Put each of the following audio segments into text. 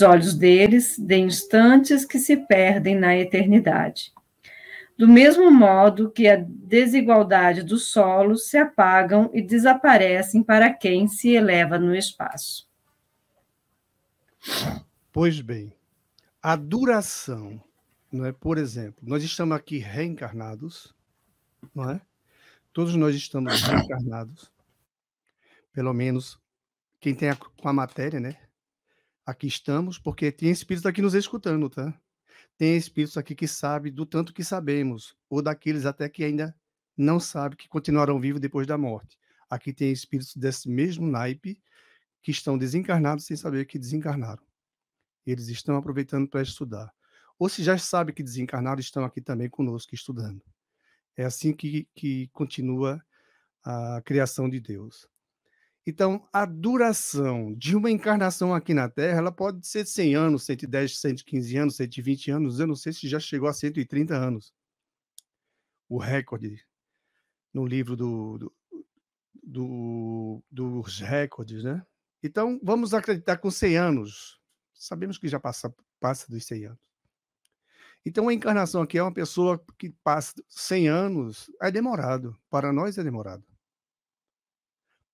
olhos deles de instantes que se perdem na eternidade. Do mesmo modo que a desigualdade dos solos se apagam e desaparecem para quem se eleva no espaço. Pois bem, a duração, não é? Por exemplo, nós estamos aqui reencarnados, não é? Todos nós estamos reencarnados, pelo menos quem tem com a matéria, né? Aqui estamos, porque tem espíritos aqui nos escutando, tá? Tem espíritos aqui que sabem do tanto que sabemos, ou daqueles até que ainda não sabem, que continuarão vivos depois da morte. Aqui tem espíritos desse mesmo naipe que estão desencarnados sem saber que desencarnaram. Eles estão aproveitando para estudar. Ou se já sabem que desencarnaram, estão aqui também conosco estudando. É assim que continua a criação de Deus. Então, a duração de uma encarnação aqui na Terra, ela pode ser 100 anos, 110, 115 anos, 120 anos, eu não sei se já chegou a 130 anos. O recorde no livro dos recordes, né? Então, vamos acreditar com 100 anos. Sabemos que já passa dos 100 anos. Então, a encarnação aqui é uma pessoa que passa 100 anos, é demorado. Para nós é demorado.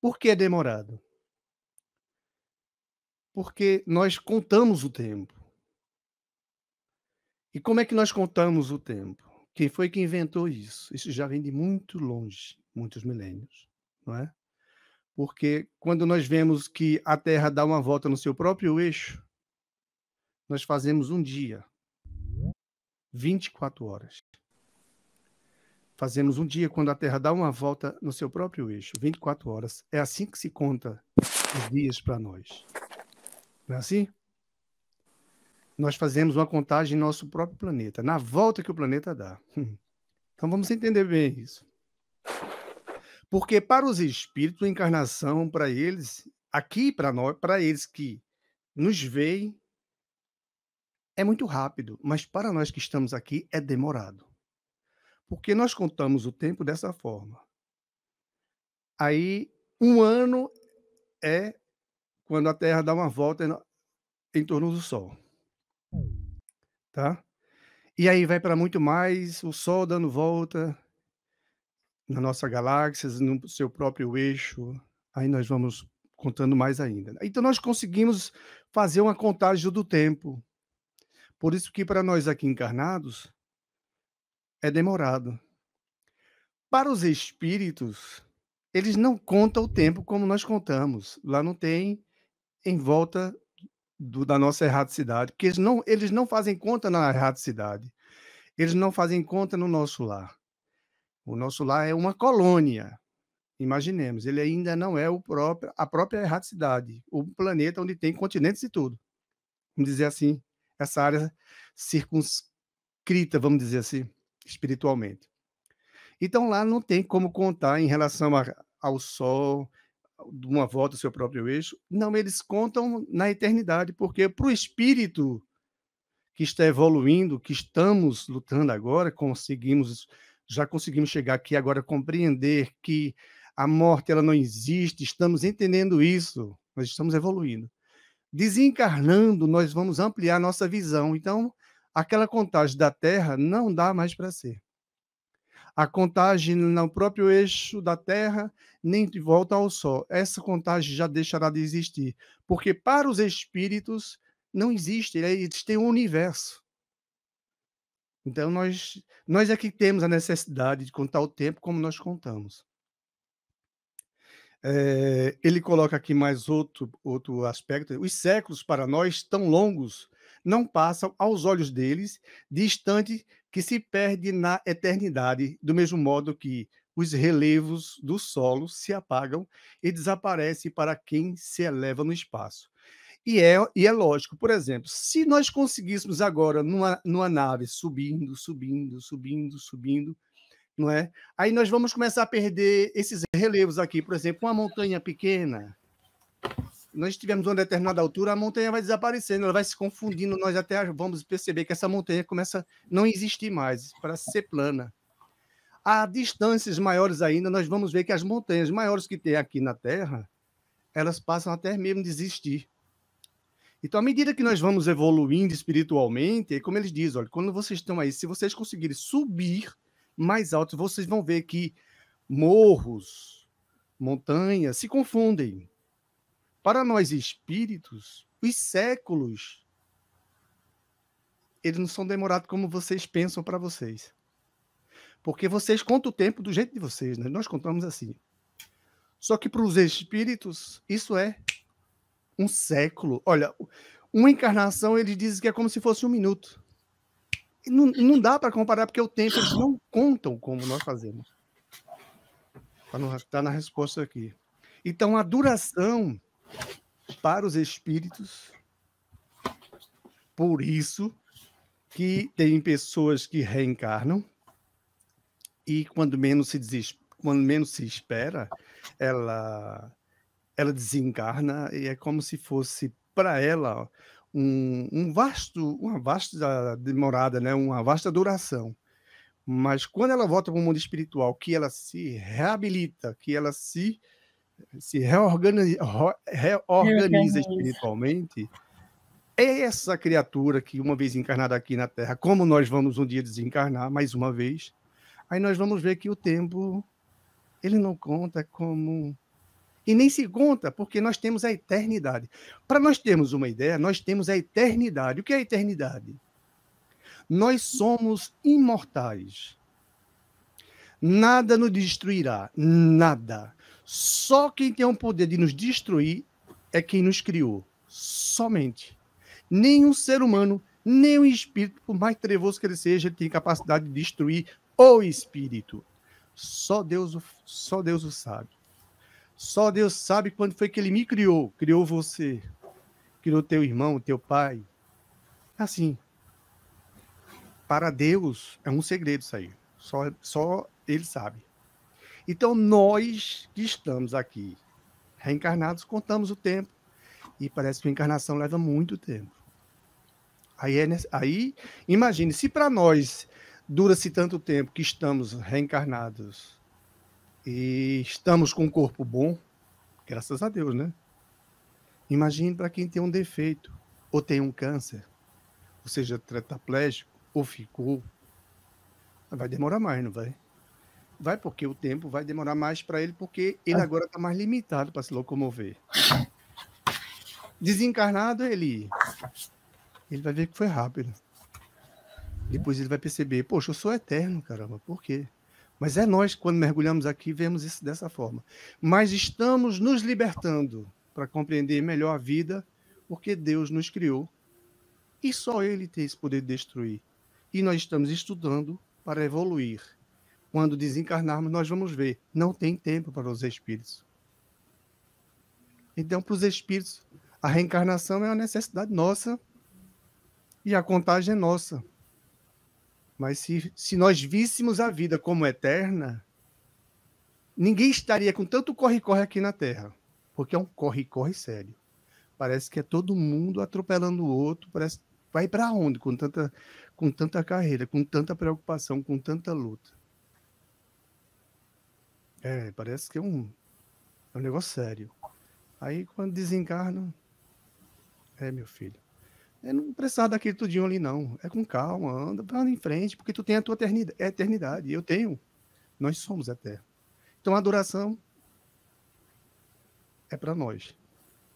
Por que é demorado? Porque nós contamos o tempo. E como é que nós contamos o tempo? Quem foi que inventou isso? Isso já vem de muito longe, muitos milênios, não é? Porque quando nós vemos que a Terra dá uma volta no seu próprio eixo, nós fazemos um dia, 24 horas. Fazemos um dia quando a Terra dá uma volta no seu próprio eixo, 24 horas. É assim que se conta os dias para nós. Não é assim? Nós fazemos uma contagem em nosso próprio planeta, na volta que o planeta dá. Então vamos entender bem isso. Porque para os espíritos, a encarnação, para eles, aqui para nós, para eles que nos veem, é muito rápido, mas para nós que estamos aqui é demorado. Porque nós contamos o tempo dessa forma. Aí, um ano é quando a Terra dá uma volta em torno do Sol. Tá? E aí vai para muito mais, o Sol dando volta na nossa galáxia, no seu próprio eixo. Aí nós vamos contando mais ainda. Então nós conseguimos fazer uma contagem do tempo. Por isso que para nós aqui encarnados é demorado. Para os espíritos, eles não contam o tempo como nós contamos. Lá não tem em volta da nossa erraticidade, porque eles não fazem conta na erraticidade. Eles não fazem conta no nosso lar. O nosso lar é uma colônia. Imaginemos, ele ainda não é a própria erraticidade, o planeta onde tem continentes e tudo. Vamos dizer assim, essa área circunscrita, vamos dizer assim, espiritualmente. Então lá não tem como contar em relação ao Sol, de uma volta ao seu próprio eixo. Não, eles contam na eternidade, porque para o espírito que está evoluindo, que estamos lutando agora, já conseguimos chegar aqui agora, compreender que a morte ela não existe, estamos entendendo isso, nós estamos evoluindo. Desencarnando, nós vamos ampliar nossa visão. Então, aquela contagem da Terra não dá mais para ser. A contagem no próprio eixo da Terra, nem de volta ao Sol. Essa contagem já deixará de existir, porque para os espíritos não existe, eles têm um universo. Então, nós é que temos a necessidade de contar o tempo como nós contamos. Ele coloca aqui mais outro aspecto. Os séculos, para nós, tão longos, não passam aos olhos deles, distante que se perde na eternidade, do mesmo modo que os relevos do solo se apagam e desaparecem para quem se eleva no espaço. E é lógico, por exemplo, se nós conseguíssemos agora, numa nave, subindo, não é? Aí nós vamos começar a perder esses relevos aqui. Por exemplo, uma montanha pequena, nós tivemos uma determinada altura, a montanha vai desaparecendo, ela vai se confundindo, nós até vamos perceber que essa montanha começa a não existir mais, para ser plana. A distâncias maiores ainda, nós vamos ver que as montanhas maiores que tem aqui na Terra, elas passam até mesmo de existir. Então, à medida que nós vamos evoluindo espiritualmente, é como eles dizem, olha, quando vocês estão aí, se vocês conseguirem subir mais alto, vocês vão ver que morros, montanhas se confundem. Para nós espíritos, os séculos, eles não são demorados como vocês pensam para vocês. Porque vocês contam o tempo do jeito de vocês, né? Nós contamos assim. Só que para os espíritos, isso é um século. Olha, uma encarnação, eles dizem que é como se fosse 1 minuto. E não dá para comparar, porque o tempo eles não contam como nós fazemos. Está na resposta aqui. Então, a duração para os espíritos, por isso que tem pessoas que reencarnam e quando menos se espera, ela desencarna e é como se fosse para ela uma vasta demorada, né? Uma vasta duração. Mas quando ela volta para o mundo espiritual, que ela se reabilita, que ela se reorganiza espiritualmente, é essa criatura que, uma vez encarnada aqui na Terra, como nós vamos um dia desencarnar mais uma vez, aí nós vamos ver que o tempo, ele não conta como... E nem se conta, porque nós temos a eternidade. Para nós termos uma ideia, nós temos a eternidade. O que é a eternidade? Nós somos imortais. Nada nos destruirá, nada. Só quem tem o poder de nos destruir é quem nos criou, somente. Nenhum ser humano, nem um espírito, por mais trevoso que ele seja, ele tem capacidade de destruir o espírito. Só Deus o sabe. Só Deus sabe quando foi que ele me criou. Criou você, criou teu irmão, teu pai. Assim, para Deus é um segredo isso aí. Só ele sabe. Então, nós que estamos aqui, reencarnados, contamos o tempo. E parece que a encarnação leva muito tempo. Aí imagine, se para nós dura-se tanto tempo que estamos reencarnados e estamos com um corpo bom, graças a Deus, né? Imagine para quem tem um defeito, ou tem um câncer, ou seja, tetraplégico, ou ficou. Vai demorar mais, não vai? Vai, porque o tempo vai demorar mais para ele, porque ele agora está mais limitado para se locomover. Desencarnado, ele vai ver que foi rápido. Depois ele vai perceber, poxa, eu sou eterno, caramba, por quê? Mas é nós, quando mergulhamos aqui, vemos isso dessa forma. Mas estamos nos libertando para compreender melhor a vida, porque Deus nos criou e só Ele tem esse poder de destruir. E nós estamos estudando para evoluir. Quando desencarnarmos, nós vamos ver. Não tem tempo para os espíritos. Então, para os espíritos, a reencarnação é uma necessidade nossa e a contagem é nossa. Mas se nós víssemos a vida como eterna, ninguém estaria com tanto corre-corre aqui na Terra. Porque é um corre-corre sério. Parece que é todo mundo atropelando o outro. Parece vai para onde com tanta carreira, com tanta preocupação, com tanta luta. Parece que é um negócio sério. Aí, quando desencarna, meu filho, não precisa daquele tudinho ali, não. É com calma, anda em frente, porque tu tem a tua eternidade. Eu tenho. Nós somos eternos. Então, a duração é para nós.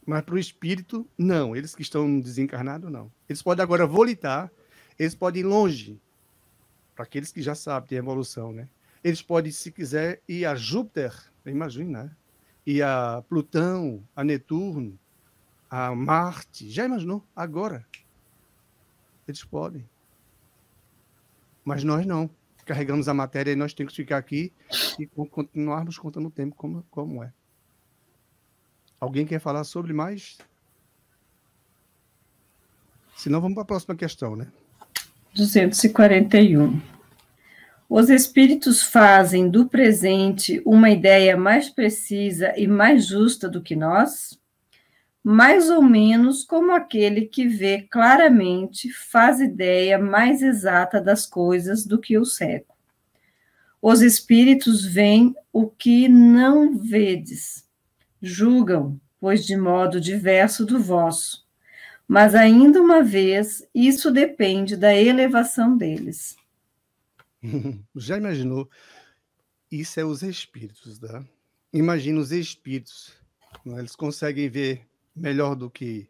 Mas para o espírito, não. Eles que estão desencarnados, não. Eles podem agora volitar, eles podem ir longe. Para aqueles que já sabem, tem evolução, né? Eles podem, se quiser, ir a Júpiter, imagina, né? Ir a Plutão, a Netuno, a Marte. Já imaginou? Agora. Eles podem. Mas nós não. Carregamos a matéria e nós temos que ficar aqui e continuarmos contando o tempo como é. Alguém quer falar sobre mais? Senão vamos para a próxima questão, né? 241. Os espíritos fazem do presente uma ideia mais precisa e mais justa do que nós? Mais ou menos como aquele que vê claramente faz ideia mais exata das coisas do que o cego. Os espíritos veem o que não vedes, julgam, pois de modo diverso do vosso, Mas ainda uma vez, isso depende da elevação deles. Já imaginou? Isso é os espíritos, tá? Imagina os espíritos, né? Eles conseguem ver melhor do que,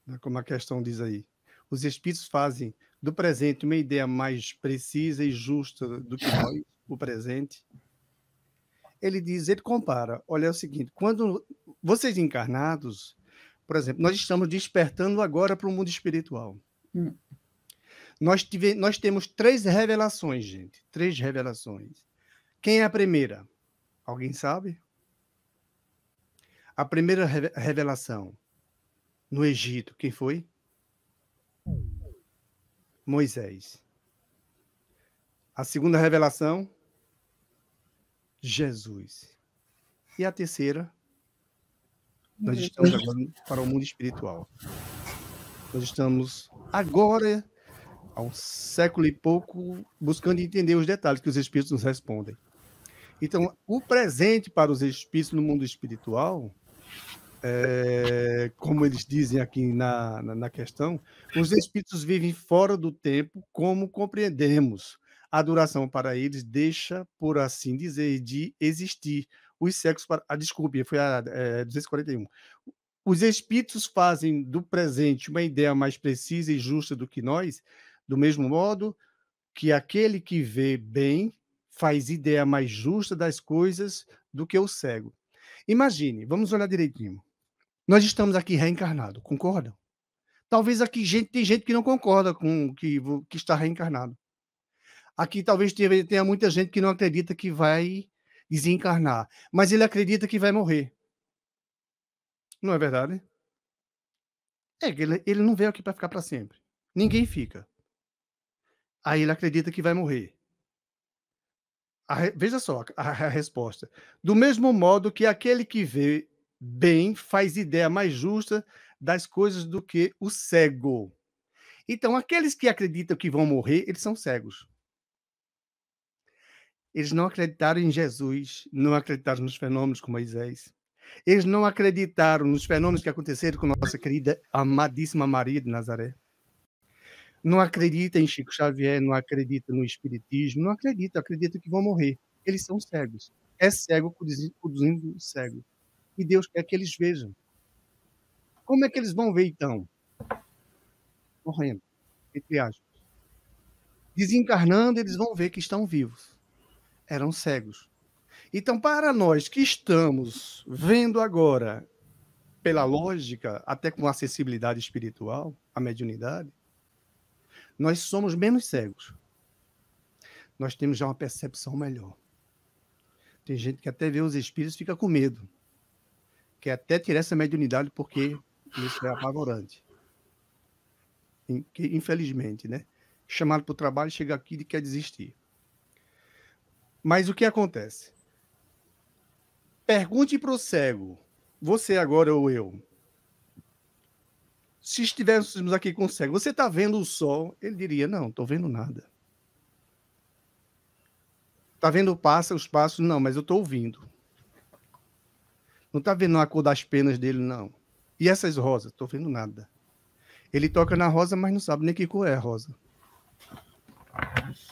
né, como a questão diz aí. Os espíritos fazem do presente uma ideia mais precisa e justa do que nós, o presente. Ele compara, olha, é o seguinte, quando vocês encarnados, por exemplo, nós estamos despertando agora para o mundo espiritual. Hum. Nós temos 3 revelações, gente, 3 revelações. Quem é a primeira? Alguém sabe? A primeira revelação no Egito, quem foi? Moisés. A segunda revelação, Jesus. E a terceira, nós estamos agora para o mundo espiritual. Nós estamos agora, há um século e pouco, buscando entender os detalhes que os espíritos nos respondem. Então, o presente para os espíritos no mundo espiritual, como eles dizem aqui na questão, os espíritos vivem fora do tempo, como compreendemos. A duração para eles deixa, por assim dizer, de existir. Os séculos para. Desculpe, foi a 241. Os espíritos fazem do presente uma ideia mais precisa e justa do que nós, do mesmo modo que aquele que vê bem faz ideia mais justa das coisas do que o cego. Imagine, vamos olhar direitinho. Nós estamos aqui reencarnados, concordam? Talvez aqui tem gente que não concorda com que está reencarnado. Aqui talvez tenha muita gente que não acredita que vai desencarnar, mas ele acredita que vai morrer. Não é verdade? É que ele não veio aqui para ficar para sempre. Ninguém fica. Aí ele acredita que vai morrer. Veja só a resposta. Do mesmo modo que aquele que vê bem faz ideia mais justa das coisas do que o cego. Então, aqueles que acreditam que vão morrer, eles são cegos. Eles não acreditaram em Jesus, não acreditaram nos fenômenos com Moisés. Eles não acreditaram nos fenômenos que aconteceram com nossa querida, amadíssima Maria de Nazaré. Não acredita em Chico Xavier, não acredita no espiritismo, não acredita que vão morrer. Eles são cegos. É cego produzindo cego. E Deus quer que eles vejam. Como é que eles vão ver, então? Morrendo, entre aspas. Desencarnando, eles vão ver que estão vivos. Eram cegos. Então, para nós que estamos vendo agora, pela lógica, até com acessibilidade espiritual, a mediunidade, nós somos menos cegos. Nós temos já uma percepção melhor. Tem gente que até vê os espíritos e fica com medo. Quer até tirar essa mediunidade porque isso é apavorante. Infelizmente, né? Chamado para o trabalho, chega aqui e quer desistir. Mas o que acontece? Pergunte para o cego, você agora ou eu, se estivéssemos aqui com o cego, você está vendo o sol? Ele diria, não, estou vendo nada. Está vendo os passos? Não, mas eu estou ouvindo. Não está vendo a cor das penas dele, não. E essas rosas? Estou vendo nada. Ele toca na rosa, mas não sabe nem que cor é a rosa.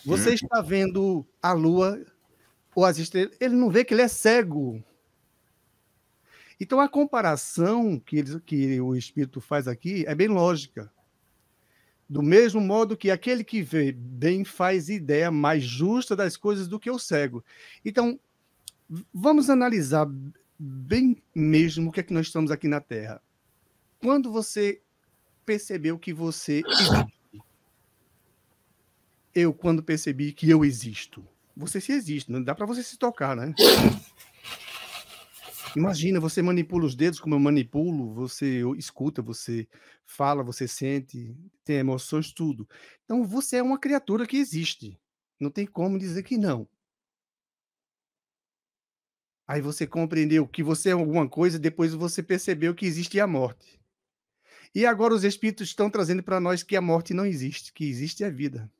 Você está vendo a lua ou as estrelas? Ele não vê que ele é cego. Então, a comparação que o Espírito faz aqui é bem lógica. Do mesmo modo que aquele que vê bem faz ideia mais justa das coisas do que o cego. Então, vamos analisar bem mesmo o que é que nós estamos aqui na Terra. Quando você percebeu que você existe? Eu, quando percebi que eu existo. Você se existe, não dá para você se tocar, né? Imagina, você manipula os dedos como eu manipulo, você escuta, você fala, você sente, tem emoções, tudo. Então, você é uma criatura que existe. Não tem como dizer que não. Aí você compreendeu que você é alguma coisa, depois você percebeu que existe a morte. E agora os espíritos estão trazendo para nós que a morte não existe, que existe a vida.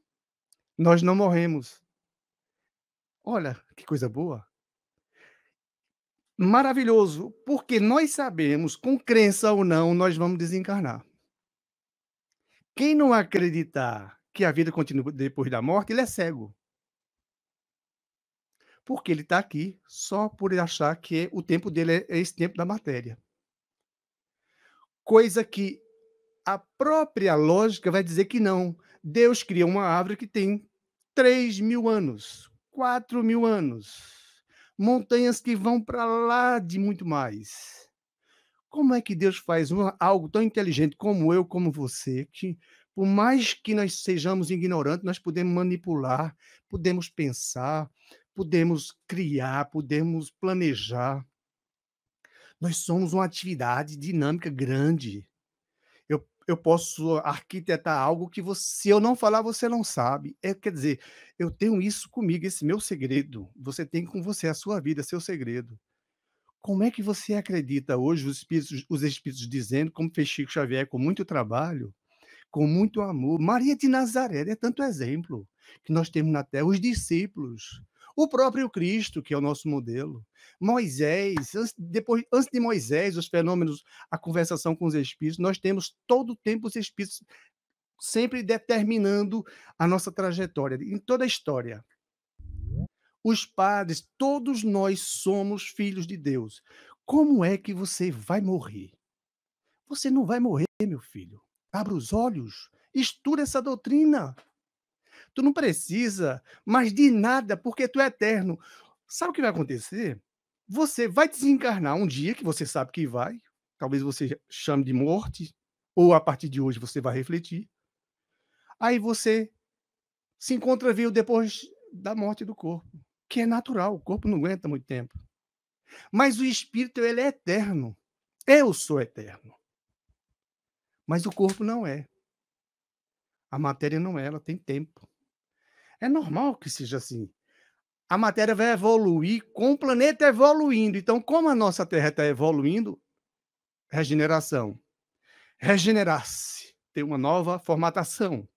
Nós não morremos. Olha, que coisa boa. Maravilhoso, porque nós sabemos, com crença ou não, nós vamos desencarnar. Quem não acreditar que a vida continua depois da morte, ele é cego. Porque ele está aqui só por ele achar que o tempo dele é esse tempo da matéria. Coisa que a própria lógica vai dizer que não. Deus cria uma árvore que tem 3.000 anos, 4.000 anos, montanhas que vão para lá de muito mais. Como é que Deus faz algo tão inteligente como eu, como você, que por mais que nós sejamos ignorantes, nós podemos manipular, podemos pensar, podemos criar, podemos planejar. Nós somos uma atividade dinâmica grande. Eu posso arquitetar algo que você, se eu não falar, você não sabe. Quer dizer, eu tenho isso comigo, esse meu segredo. Você tem com você a sua vida, seu segredo. Como é que você acredita hoje os espíritos dizendo, como fez Chico Xavier com muito trabalho, com muito amor, Maria de Nazaré é tanto exemplo que nós temos na Terra, os discípulos, o próprio Cristo, que é o nosso modelo, Moisés, antes de Moisés, os fenômenos, a conversação com os espíritos, nós temos todo o tempo os espíritos sempre determinando a nossa trajetória, em toda a história. Os padres, todos nós somos filhos de Deus. Como é que você vai morrer? Você não vai morrer, meu filho. Abra os olhos, estuda essa doutrina. Tu não precisa mais de nada, porque tu é eterno. Sabe o que vai acontecer? Você vai desencarnar um dia, que você sabe que vai, talvez você chame de morte, ou a partir de hoje você vai refletir. Aí você se encontra vivo depois da morte do corpo, que é natural, o corpo não aguenta muito tempo. Mas o espírito, ele é eterno. Eu sou eterno. Mas o corpo não é. A matéria não é, ela tem tempo. É normal que seja assim. A matéria vai evoluir com o planeta evoluindo. Então, como a nossa Terra está evoluindo, regeneração. Regenerar-se, ter uma nova formatação.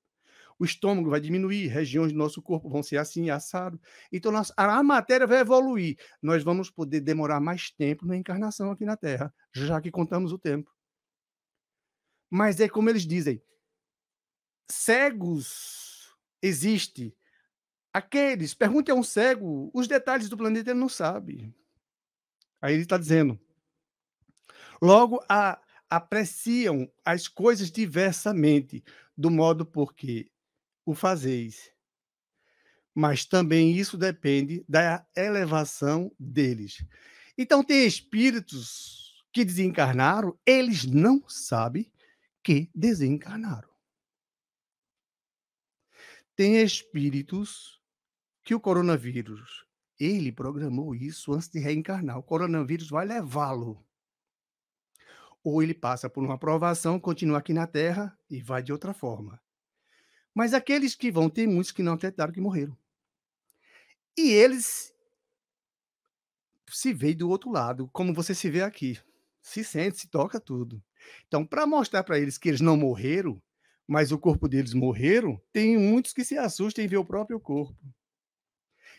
O estômago vai diminuir, regiões do nosso corpo vão ser assim, assado. Então, a matéria vai evoluir. Nós vamos poder demorar mais tempo na encarnação aqui na Terra, já que contamos o tempo. Mas é como eles dizem, cegos existe. Pergunte a um cego, os detalhes do planeta ele não sabe. Aí ele está dizendo, logo apreciam as coisas diversamente, do modo porque o fazeis. Mas também isso depende da elevação deles. Então tem espíritos que desencarnaram, eles não sabem que desencarnaram. Tem espíritos que o coronavírus, ele programou isso antes de reencarnar. O coronavírus vai levá-lo. Ou ele passa por uma aprovação, continua aqui na Terra e vai de outra forma. Mas aqueles que vão, tem muitos que não acreditaram que morreram. E eles se veem do outro lado, como você se vê aqui. Se sente, se toca tudo. Então, para mostrar para eles que eles não morreram, mas o corpo deles morreram, tem muitos que se assustam em ver o próprio corpo.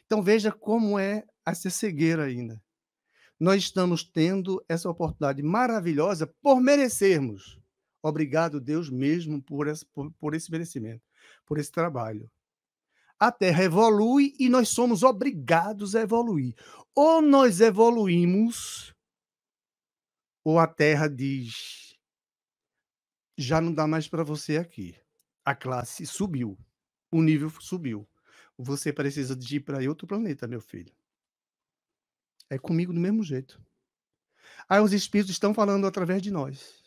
Então, veja como é essa cegueira ainda. Nós estamos tendo essa oportunidade maravilhosa por merecermos. Obrigado, Deus, mesmo por esse merecimento, por esse trabalho. A Terra evolui e nós somos obrigados a evoluir. Ou nós evoluímos, ou a Terra diz: já não dá mais para você aqui. A classe subiu, o nível subiu. Você precisa de ir para outro planeta, meu filho. É comigo do mesmo jeito. Aí os espíritos estão falando através de nós.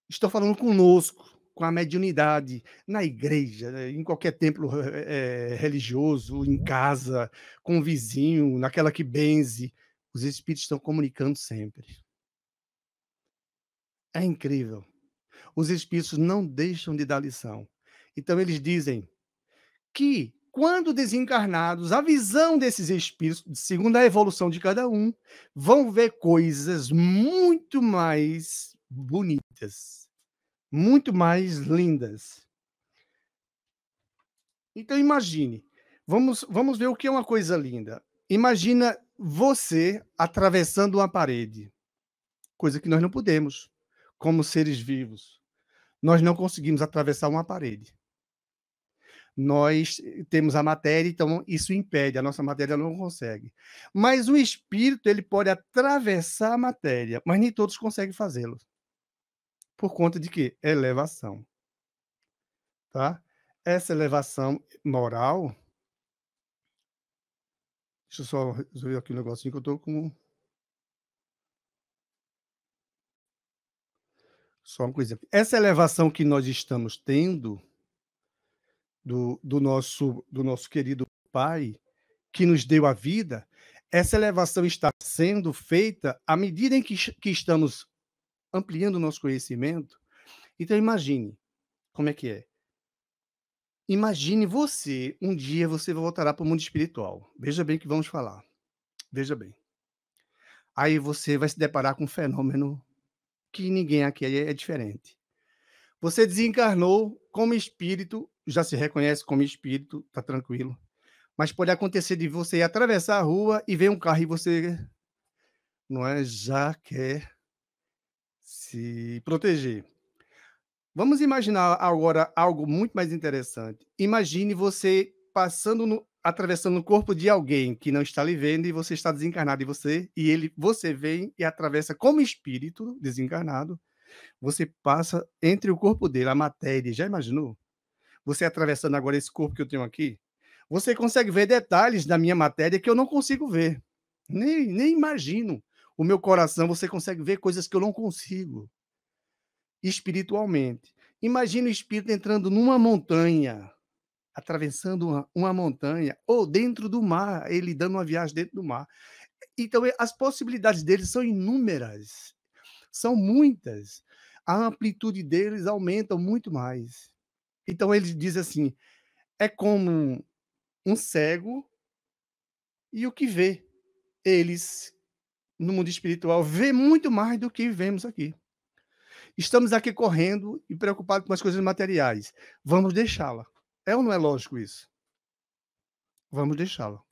Estão falando conosco, com a mediunidade, na igreja, em qualquer templo religioso, em casa, com o vizinho, naquela que benze. Os espíritos estão comunicando sempre. É incrível. Os espíritos não deixam de dar lição. Então eles dizem que, quando desencarnados, a visão desses espíritos, segundo a evolução de cada um, vão ver coisas muito mais bonitas, muito mais lindas. Então imagine, vamos ver o que é uma coisa linda. Imagina você atravessando uma parede, coisa que nós não podemos, como seres vivos. nós não conseguimos atravessar uma parede. Nós temos a matéria, então isso impede, a nossa matéria não consegue. Mas o espírito, ele pode atravessar a matéria, mas nem todos conseguem fazê-lo. Por conta de quê? Elevação, tá? Essa elevação moral, deixa eu só resolver aqui um negocinho que eu tô com só uma coisa. Essa elevação que nós estamos tendo do nosso querido Pai, que nos deu a vida, essa elevação está sendo feita à medida em que estamos ampliando o nosso conhecimento. Então imagine, como é que é? Imagine você, um dia você voltará para o mundo espiritual. Veja bem o que vamos falar, veja bem. Aí você vai se deparar com um fenômeno que ninguém aqui é diferente. Você desencarnou como espírito, já se reconhece como espírito, tá tranquilo. Mas pode acontecer de você ir atravessar a rua e ver um carro e você, não é, já quer se proteger. Vamos imaginar agora algo muito mais interessante. Imagine você atravessando o corpo de alguém que não está lhe vendo e você está desencarnado você vem e atravessa como espírito desencarnado, você passa entre o corpo dele, a matéria, já imaginou? Você atravessando agora esse corpo que eu tenho aqui, você consegue ver detalhes da minha matéria que eu não consigo ver. Nem imagino. O meu coração, você consegue ver coisas que eu não consigo espiritualmente. Imagine o espírito entrando numa montanha, atravessando uma montanha, ou dentro do mar, ele dando uma viagem dentro do mar. Então, as possibilidades deles são inúmeras, são muitas. A amplitude deles aumenta muito mais. Então, ele diz assim: é como um cego e o que vê. Eles, no mundo espiritual, vê muito mais do que vemos aqui. Estamos aqui correndo e preocupados com as coisas materiais. Vamos deixá-la. É ou não é lógico isso? Vamos deixá-la.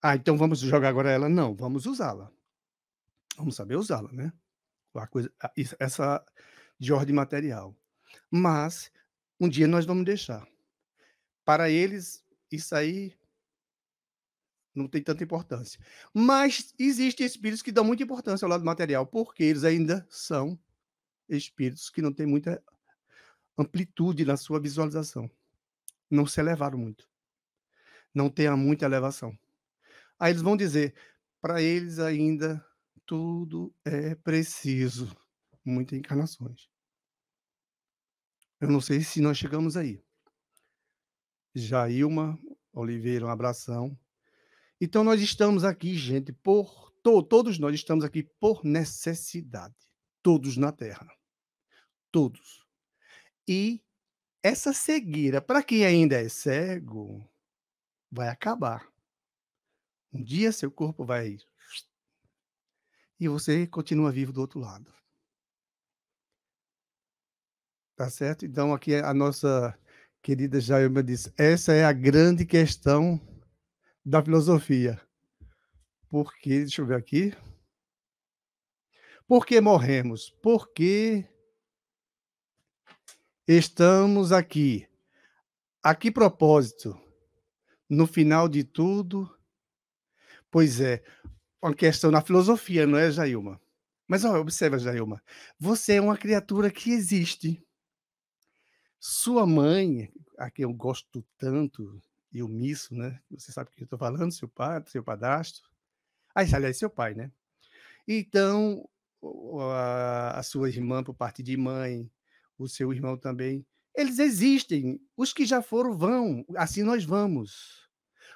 Ah, então vamos jogar agora ela? Não, vamos usá-la. Vamos saber usá-la, né? Essa de ordem material. Mas um dia nós vamos deixar. Para eles, isso aí não tem tanta importância. Mas existem espíritos que dão muita importância ao lado material, porque eles ainda são espíritos que não têm muita amplitude na sua visualização. Não se elevaram muito. Não tem muita elevação. Aí eles vão dizer, para eles ainda tudo é preciso. Muitas encarnações. Eu não sei se nós chegamos aí. Jailma Oliveira, um abração. Então nós estamos aqui, gente, todos nós estamos aqui por necessidade. Todos na Terra. Todos. E essa cegueira, para quem ainda é cego, vai acabar. Um dia seu corpo vai e você continua vivo do outro lado. Tá certo? Então aqui a nossa querida Jailma disse, essa é a grande questão da filosofia. Porque, deixa eu ver aqui. Por que morremos? Porque estamos aqui. A que propósito? No final de tudo? Pois é, uma questão na filosofia, não é, Jailma? Mas ó, observa, Jailma, você é uma criatura que existe. Sua mãe, a quem eu gosto tanto, e omisso, né? Você sabe o que eu estou falando, seu pai, seu padrasto. Ah, aliás, seu pai, né? Então, a sua irmã, por parte de mãe, o seu irmão também, eles existem. Os que já foram vão, assim nós vamos.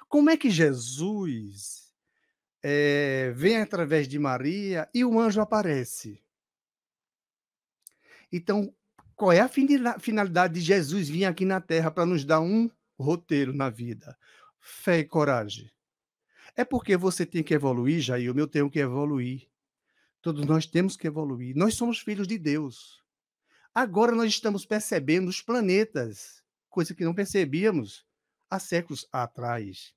Como é que Jesus vem através de Maria e o anjo aparece? Então, qual é a finalidade de Jesus vir aqui na Terra para nos dar um roteiro na vida? Fé e coragem. É porque você tem que evoluir, Jair, eu tenho que evoluir. Todos nós temos que evoluir. Nós somos filhos de Deus. Agora nós estamos percebendo os planetas, coisa que não percebíamos há séculos atrás.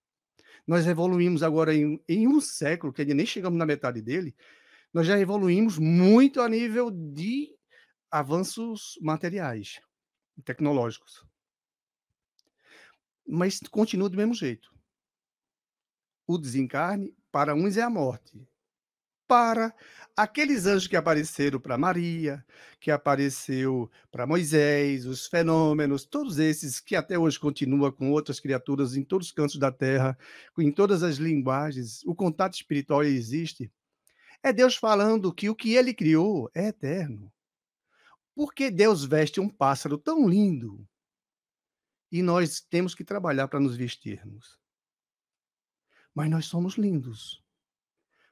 Nós evoluímos agora em um século, que ainda nem chegamos na metade dele, nós já evoluímos muito a nível de avanços materiais, tecnológicos, mas continua do mesmo jeito. O desencarne, para uns, é a morte. Para aqueles anjos que apareceram para Maria, que apareceu para Moisés, os fenômenos, todos esses que até hoje continua com outras criaturas em todos os cantos da terra, em todas as linguagens, o contato espiritual existe. É Deus falando que o que ele criou é eterno. Por que Deus veste um pássaro tão lindo e nós temos que trabalhar para nos vestirmos? Mas nós somos lindos,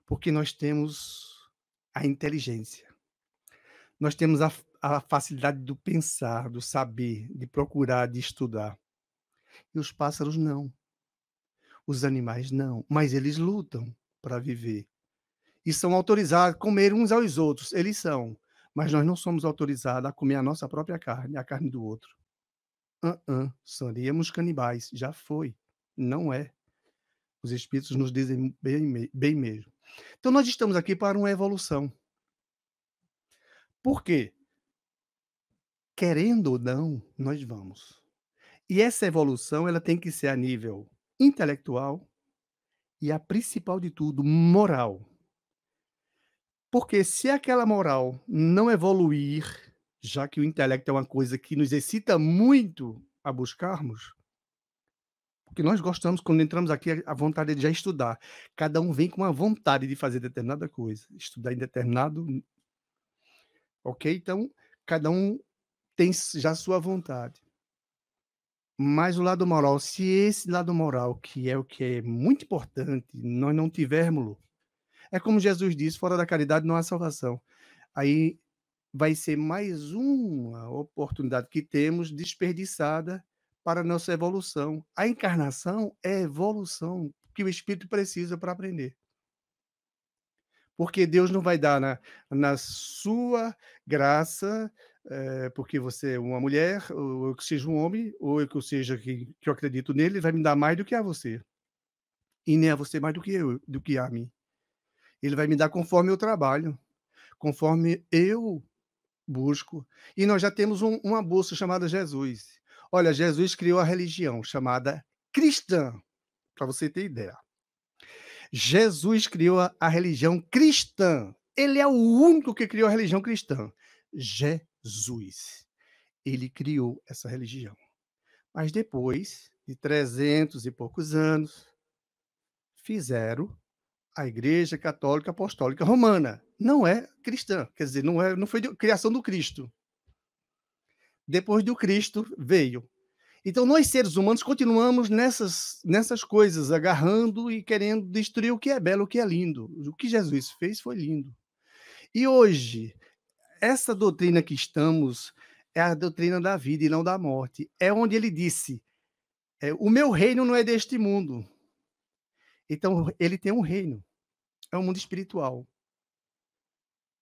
porque nós temos a inteligência. Nós temos a facilidade do pensar, do saber, de procurar, de estudar. E os pássaros não, os animais não, mas eles lutam para viver. E são autorizados a comer uns aos outros, eles são. Mas nós não somos autorizados a comer a nossa própria carne, a carne do outro. Seríamos canibais, já foi, não é. Os espíritos nos dizem bem mesmo. Então nós estamos aqui para uma evolução. Por quê? Querendo ou não, nós vamos. E essa evolução, ela tem que ser a nível intelectual e, a principal de tudo, moral. Porque se aquela moral não evoluir, já que o intelecto é uma coisa que nos excita muito a buscarmos, porque nós gostamos, quando entramos aqui, a vontade de já estudar. Cada um vem com uma vontade de fazer determinada coisa, estudar em determinado, ok? Então, cada um tem já a sua vontade. Mas o lado moral, se esse lado moral, que é o que é muito importante, nós não tivermos, é como Jesus disse: fora da caridade não há salvação. Aí vai ser mais uma oportunidade que temos desperdiçada para a nossa evolução. A encarnação é evolução que o espírito precisa para aprender. Porque Deus não vai dar na sua graça, porque você é uma mulher, ou eu que seja um homem, ou eu que seja que eu acredito nele, ele vai me dar mais do que a você. E nem a você mais do que a mim. Ele vai me dar conforme eu trabalho, conforme eu busco. E nós já temos uma bolsa chamada Jesus. Olha, Jesus criou a religião chamada cristã, para você ter ideia. Jesus criou a religião cristã. Ele é o único que criou a religião cristã. Jesus. Ele criou essa religião. Mas depois de 300 e poucos anos, fizeram a Igreja Católica Apostólica Romana. Não é cristã, quer dizer, não foi de criação do Cristo. Depois do Cristo veio. Então, nós, seres humanos, continuamos nessas coisas, agarrando e querendo destruir o que é belo, o que é lindo. O que Jesus fez foi lindo. E hoje, essa doutrina que estamos é a doutrina da vida e não da morte. É onde ele disse: o meu reino não é deste mundo. Então, ele tem um reino, é um mundo espiritual.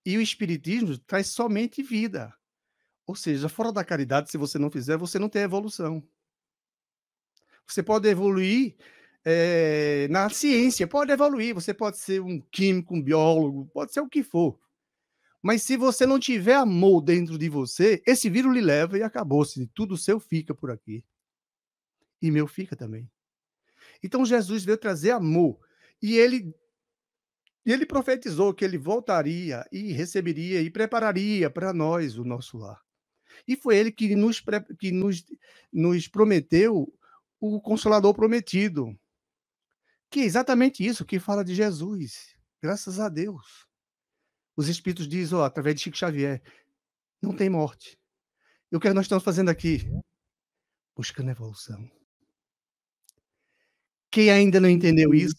E o espiritismo traz somente vida. Ou seja, fora da caridade, se você não fizer, você não tem evolução. Você pode evoluir na ciência, pode evoluir, você pode ser um químico, um biólogo, pode ser o que for. Mas se você não tiver amor dentro de você, esse vírus lhe leva e acabou-se. Tudo seu fica por aqui. E meu fica também. Então Jesus veio trazer amor. E ele profetizou que ele voltaria e receberia e prepararia para nós o nosso lar. E foi ele que nos prometeu o Consolador prometido, que é exatamente isso que fala de Jesus. Graças a Deus. Os Espíritos dizem, através de Chico Xavier, não tem morte. E o que nós estamos fazendo aqui? Buscando evolução. Quem ainda não entendeu isso,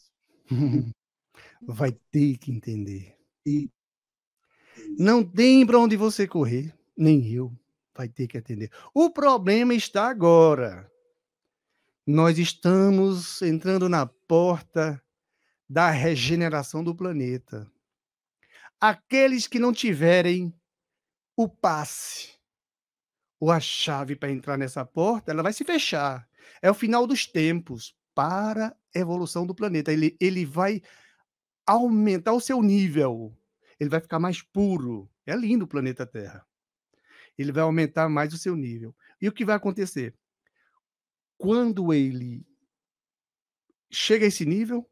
vai ter que entender. Não tem para onde você correr, nem eu. Vai ter que atender. O problema está agora. Nós estamos entrando na porta da regeneração do planeta. Aqueles que não tiverem o passe ou a chave para entrar nessa porta, ela vai se fechar. É o final dos tempos para a evolução do planeta. Ele vai aumentar o seu nível. Ele vai ficar mais puro. É lindo o planeta Terra. ele vai aumentar mais o seu nível. E o que vai acontecer? Quando ele chega a esse nível,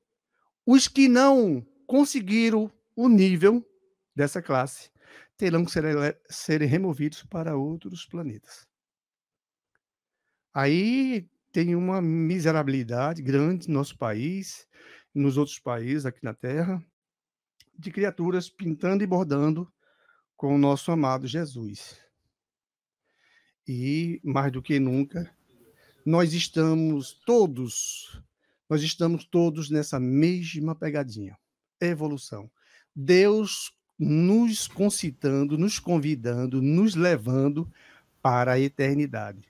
os que não conseguiram o nível dessa classe terão que serem removidos para outros planetas. Aí tem uma miserabilidade grande no nosso país, nos outros países aqui na Terra, de criaturas pintando e bordando com o nosso amado Jesus. E, mais do que nunca, nós estamos todos nessa mesma pegadinha. Evolução. Deus nos concitando, nos convidando, nos levando para a eternidade.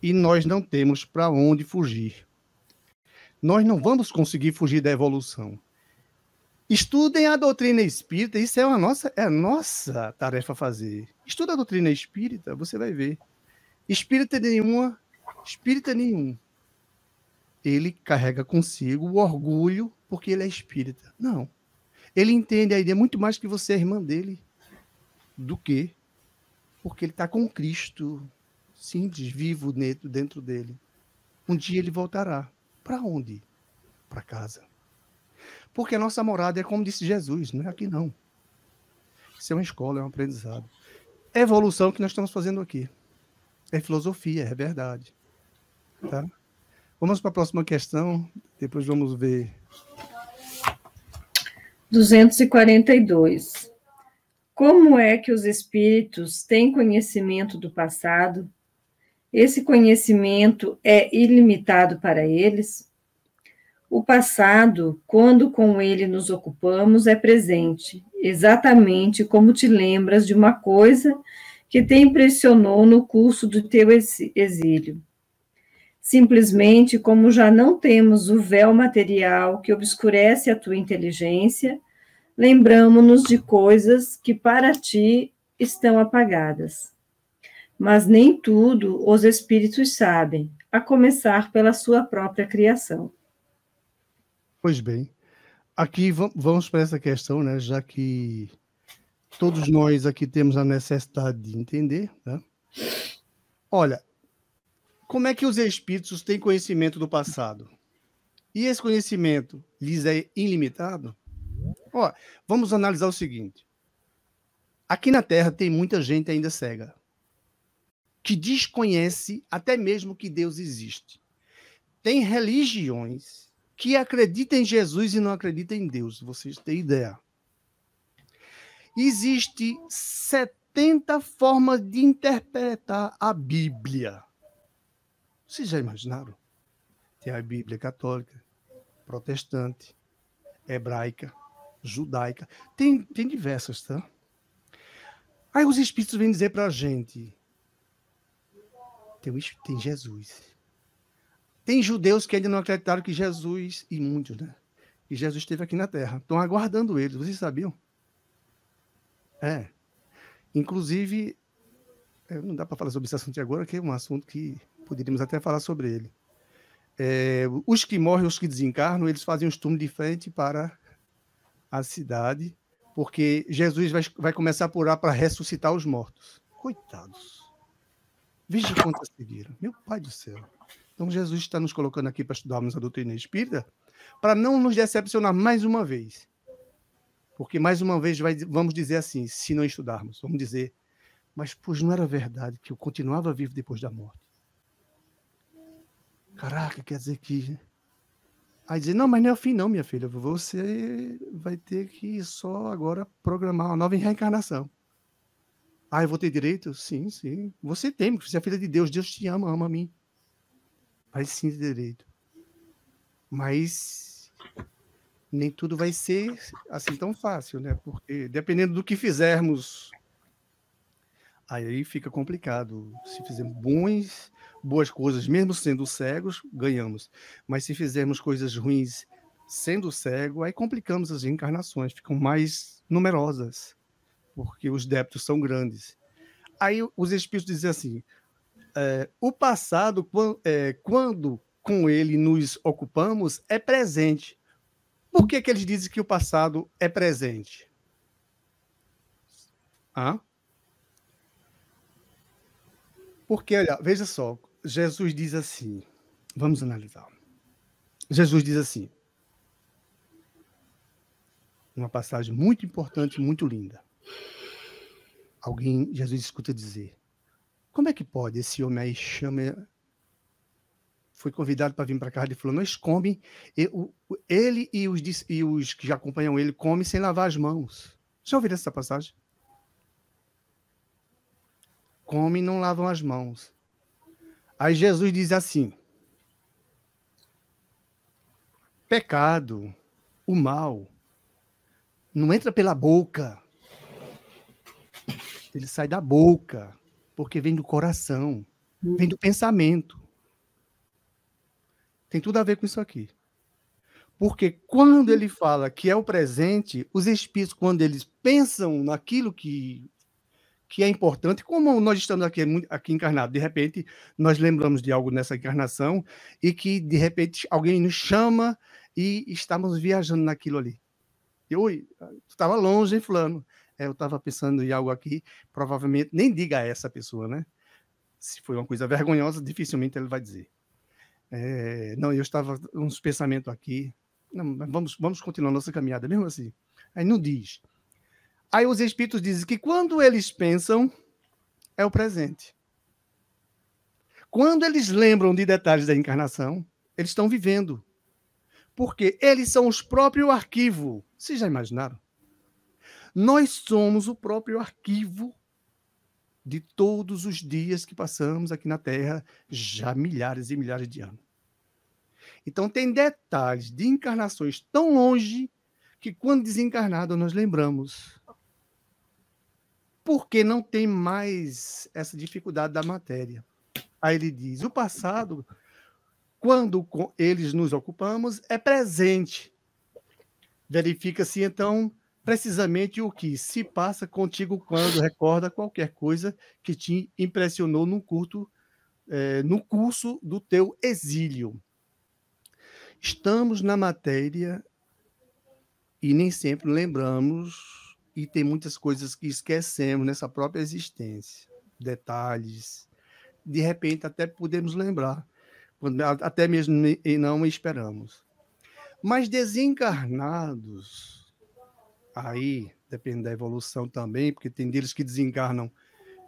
E nós não temos para onde fugir. Nós não vamos conseguir fugir da evolução. Estudem a doutrina espírita, isso é a nossa tarefa a fazer. Estuda a doutrina espírita, você vai ver. Espírita nenhum, ele carrega consigo o orgulho porque ele é espírita. Não. Ele entende a ideia muito mais que você é irmã dele do que porque ele está com Cristo, simples, vivo dentro dele. Um dia ele voltará. Para onde? Para casa. Porque a nossa morada é como disse Jesus, não é aqui não. Isso é uma escola, é um aprendizado. É evolução que nós estamos fazendo aqui. É filosofia, é verdade. Tá? Vamos para a próxima questão, depois vamos ver. 242. Como é que os espíritos têm conhecimento do passado? Esse conhecimento é ilimitado para eles? O passado, quando com ele nos ocupamos, é presente, exatamente como te lembras de uma coisa que te impressionou no curso do teu exílio. Simplesmente como já não temos o véu material que obscurece a tua inteligência, lembramo-nos de coisas que para ti estão apagadas. Mas nem tudo os espíritos sabem, a começar pela sua própria criação. Pois bem, aqui vamos para essa questão, né? Já que todos nós aqui temos a necessidade de entender, né? Olha, como é que os espíritos têm conhecimento do passado? E esse conhecimento lhes é ilimitado? Ó, vamos analisar o seguinte. Aqui na Terra tem muita gente ainda cega, que desconhece até mesmo que Deus existe. Tem religiões que acreditam em Jesus e não acreditam em Deus, vocês têm ideia. Existe 70 formas de interpretar a Bíblia. Vocês já imaginaram? Tem a Bíblia católica, protestante, hebraica, judaica. Tem diversas, tá? Aí os espíritos vêm dizer para a gente, tem Jesus. Tem judeus que ainda não acreditaram que Jesus, e muitos, né? Que Jesus esteve aqui na Terra. Estão aguardando eles, vocês sabiam? Inclusive, não dá para falar sobre esse assunto agora, que é um assunto que poderíamos até falar sobre ele. Os que morrem, os que desencarnam, eles fazem um turno de frente para a cidade, porque Jesus vai começar por lá para ressuscitar os mortos. Coitados. Veja quantas seguiram. Meu Pai do céu. Então, Jesus está nos colocando aqui para estudarmos a doutrina espírita, para não nos decepcionar mais uma vez. Porque, mais uma vez, vamos dizer assim, se não estudarmos, vamos dizer, mas, pois, não era verdade que eu continuava vivo depois da morte. Caraca, quer dizer que... Aí dizer, não, mas não é o fim não, minha filha. Você vai ter que só agora programar uma nova reencarnação. Ah, eu vou ter direito? Sim, sim. Você tem, porque você é filha de Deus. Deus te ama, ama a mim. Mas sim, tem direito. Mas nem tudo vai ser assim tão fácil, né? Porque dependendo do que fizermos, aí fica complicado. Se fizermos boas coisas, mesmo sendo cegos, ganhamos. Mas se fizermos coisas ruins sendo cego, aí complicamos as reencarnações, ficam mais numerosas, porque os débitos são grandes. Aí os espíritos dizem assim, o passado, quando com ele nos ocupamos, é presente. Por que eles dizem que o passado é presente? Porque, olha, veja só, Jesus diz assim, vamos analisar. Jesus diz assim, uma passagem muito importante, muito linda. Jesus escuta dizer, como é que pode esse homem aí foi convidado para vir para casa e falou, nós comem, ele e os que já acompanham ele comem sem lavar as mãos. Já ouviram essa passagem? Comem e não lavam as mãos. Aí Jesus diz assim, pecado, o mal, não entra pela boca, ele sai da boca, porque vem do coração, vem do pensamento. Tem tudo a ver com isso aqui. Porque quando ele fala que é o presente, os espíritos, quando eles pensam naquilo que é importante, como nós estamos aqui encarnados, de repente nós lembramos de algo nessa encarnação e que, de repente, alguém nos chama e estamos viajando naquilo ali. Oi, tu estava longe, hein, fulano? Eu estava pensando em algo aqui, provavelmente, nem diga a essa pessoa, né? Se foi uma coisa vergonhosa, dificilmente ele vai dizer. Não, eu estava uns pensamentos aqui. Não, vamos continuar nossa caminhada, mesmo assim. Aí não diz. Aí os espíritos dizem que quando eles pensam, é o presente. Quando eles lembram de detalhes da encarnação, eles estão vivendo. Porque eles são os próprios arquivos. Vocês já imaginaram? Nós somos o próprio arquivo de todos os dias que passamos aqui na Terra, já milhares e milhares de anos. Então, tem detalhes de encarnações tão longe que, quando desencarnado, nós lembramos. Porque não tem mais essa dificuldade da matéria. Aí ele diz, o passado, quando eles nos ocupamos, é presente. Verifica-se, então, precisamente o que se passa contigo quando recorda qualquer coisa que te impressionou no curso do teu exílio. Estamos na matéria e nem sempre lembramos, e tem muitas coisas que esquecemos nessa própria existência. Detalhes. De repente, até podemos lembrar, até mesmo e não esperamos. Mas desencarnados, aí depende da evolução também, porque tem deles que desencarnam,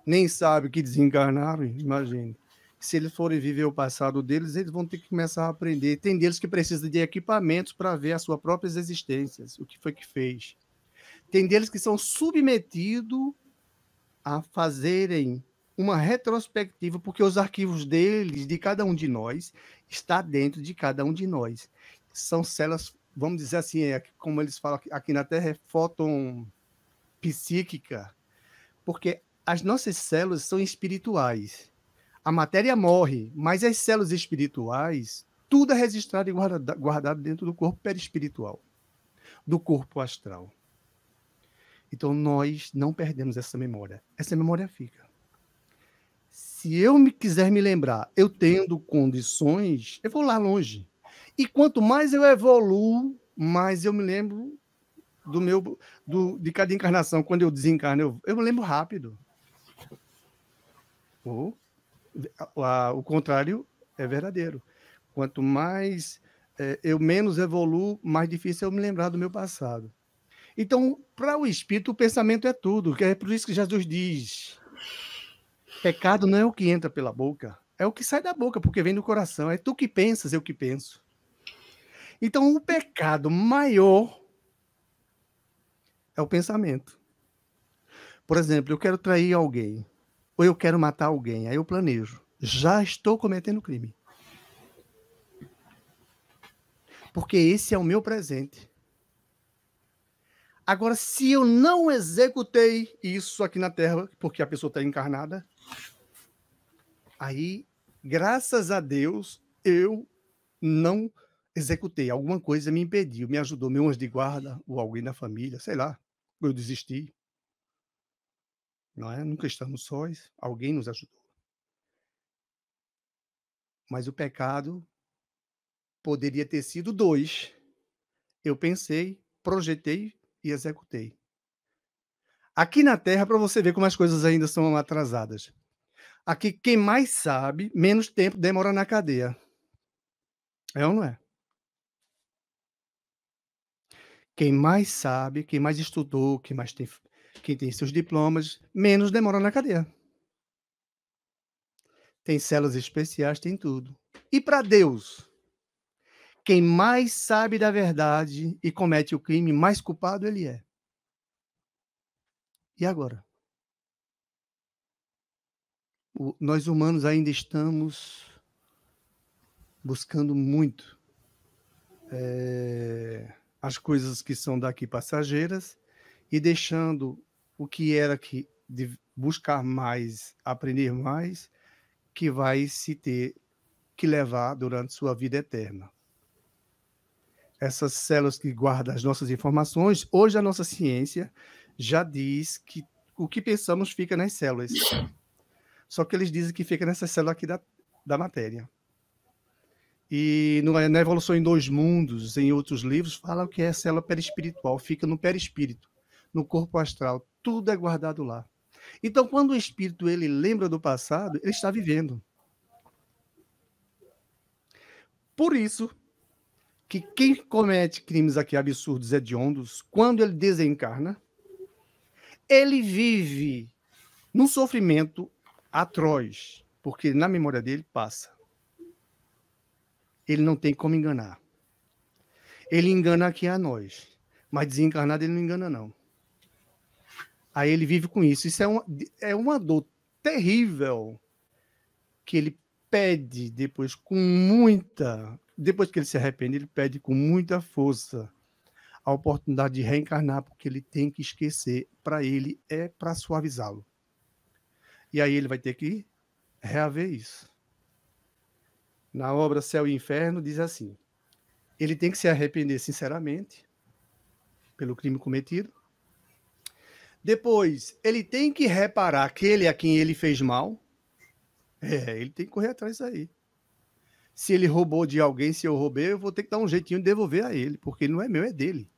nem sabem que desencarnaram, imagine. Se eles forem viver o passado deles, eles vão ter que começar a aprender. Tem deles que precisam de equipamentos para ver as suas próprias existências, o que foi que fez. Tem deles que são submetidos a fazerem uma retrospectiva, porque os arquivos deles, de cada um de nós, está dentro de cada um de nós. São células, vamos dizer assim, como eles falam aqui na Terra, é fóton psíquica, porque as nossas células são espirituais. A matéria morre, mas as células espirituais, tudo é registrado e guardado dentro do corpo perispiritual, do corpo astral. Então, nós não perdemos essa memória. Essa memória fica. Se eu quiser me lembrar, eu tendo condições, eu vou lá longe. E quanto mais eu evoluo, mais eu me lembro de cada encarnação. Quando eu desencarno, eu me lembro rápido. O contrário é verdadeiro. Quanto mais eu menos evoluo, mais difícil é eu me lembrar do meu passado. Então, para o espírito, o pensamento é tudo. É por isso que Jesus diz, pecado não é o que entra pela boca, é o que sai da boca, porque vem do coração. É tu que pensas, eu que penso. Então, o pecado maior é o pensamento. Por exemplo, eu quero trair alguém, ou eu quero matar alguém, aí eu planejo. Já estou cometendo crime. Porque esse é o meu presente. Agora, se eu não executei isso aqui na Terra, porque a pessoa está encarnada, aí, graças a Deus, eu não executei. Alguma coisa me impediu, me ajudou, meu anjo de guarda, ou alguém da família, sei lá, eu desisti. Não é? Nunca estamos sós, alguém nos ajudou. Mas o pecado poderia ter sido 2. Eu pensei, projetei e executei. Aqui na Terra, para você ver como as coisas ainda são atrasadas. Aqui, quem mais sabe, menos tempo demora na cadeia. É ou não é? Quem mais sabe, quem mais estudou, quem tem seus diplomas, menos demora na cadeia. Tem células especiais, tem tudo. E para Deus? Quem mais sabe da verdade e comete o crime, mais culpado ele é. E agora? Nós humanos ainda estamos buscando muito as coisas que são daqui passageiras e deixando o que era que de buscar mais, aprender mais, que vai se ter que levar durante sua vida eterna. Essas células que guardam as nossas informações, hoje a nossa ciência já diz que o que pensamos fica nas células. Só que eles dizem que fica nessa célula aqui da matéria. E na Evolução em Dois Mundos, em outros livros, falam que é a célula perispiritual, fica no perispírito, no corpo astral, tudo é guardado lá. Então, quando o espírito ele lembra do passado, ele está vivendo. Por isso que quem comete crimes aqui absurdos, hediondos, quando ele desencarna, ele vive num sofrimento atroz, porque na memória dele passa. Ele não tem como enganar. Ele engana aqui a nós, mas desencarnado ele não engana, não. Aí ele vive com isso. Isso é uma dor terrível que ele pede depois com muita... Depois que ele se arrepende, ele pede com muita força a oportunidade de reencarnar, porque ele tem que esquecer. Para ele, é para suavizá-lo. E aí ele vai ter que reaver isso. Na obra Céu e Inferno, diz assim: ele tem que se arrepender sinceramente pelo crime cometido. Depois, ele tem que reparar aquele a quem ele fez mal. Ele tem que correr atrás disso aí. Se ele roubou de alguém, se eu roubei, eu vou ter que dar um jeitinho de devolver a ele, porque não é meu, é dele.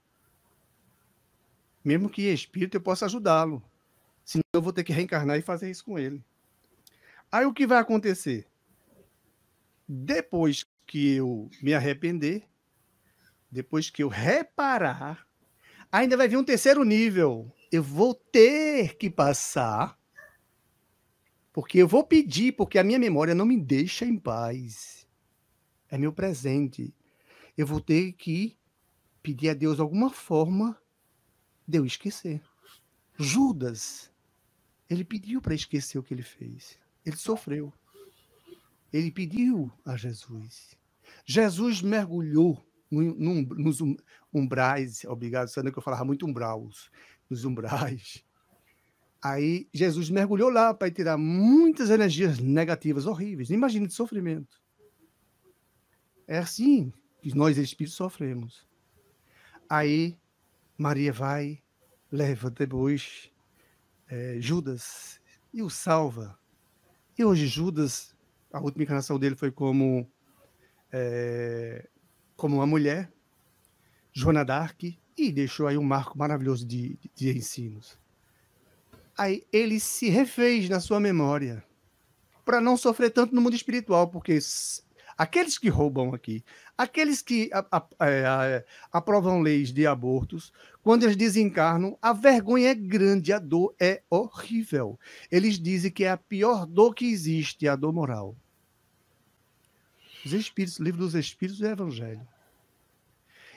Mesmo que em espírito eu possa ajudá-lo. Senão eu vou ter que reencarnar e fazer isso com ele. Aí o que vai acontecer? Depois que eu me arrepender, depois que eu reparar, ainda vai vir um terceiro nível. Eu vou ter que passar, porque eu vou pedir, porque a minha memória não me deixa em paz. É meu presente. Eu vou ter que pedir a Deus alguma forma de eu esquecer. Judas, ele pediu para esquecer o que ele fez. Ele sofreu. Ele pediu a Jesus. Jesus mergulhou nos umbrais, obrigado, Sandra, que eu falava muito umbraus, nos umbrais. Aí Jesus mergulhou lá para tirar muitas energias negativas, horríveis. Imagina de sofrimento. É assim que nós, espíritos, sofremos. Aí Maria vai, leva depois Judas e o salva. E hoje Judas, a última encarnação dele foi como uma mulher, Joana d'Arc, e deixou aí um marco maravilhoso de ensinos. Aí ele se refez na sua memória para não sofrer tanto no mundo espiritual, porque aqueles que roubam aqui, aqueles que aprovam leis de abortos, quando eles desencarnam, a vergonha é grande, a dor é horrível. Eles dizem que é a pior dor que existe, a dor moral. Os Espíritos, o livro dos Espíritos e o Evangelho.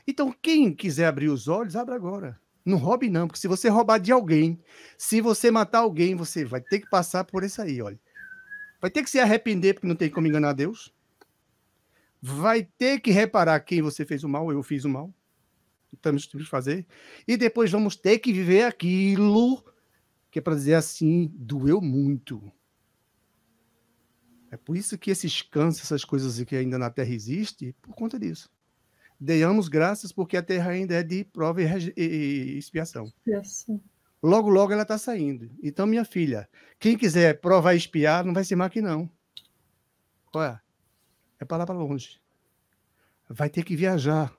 Então, quem quiser abrir os olhos, abra agora. Não roube não, porque se você roubar de alguém, se você matar alguém, você vai ter que passar por isso aí, olha. Vai ter que se arrepender, porque não tem como enganar Deus. Vai ter que reparar quem você fez o mal, eu fiz o mal. Estamos tendo que fazer. E depois vamos ter que viver aquilo que é para dizer assim, doeu muito. É por isso que esses cânceres, essas coisas que ainda na Terra existem, por conta disso. Demos graças porque a Terra ainda é de prova e expiação. Logo, logo ela está saindo. Então, minha filha, quem quiser provar e expiar, não vai ser mais aqui, não. Olha, é para lá para longe. Vai ter que viajar.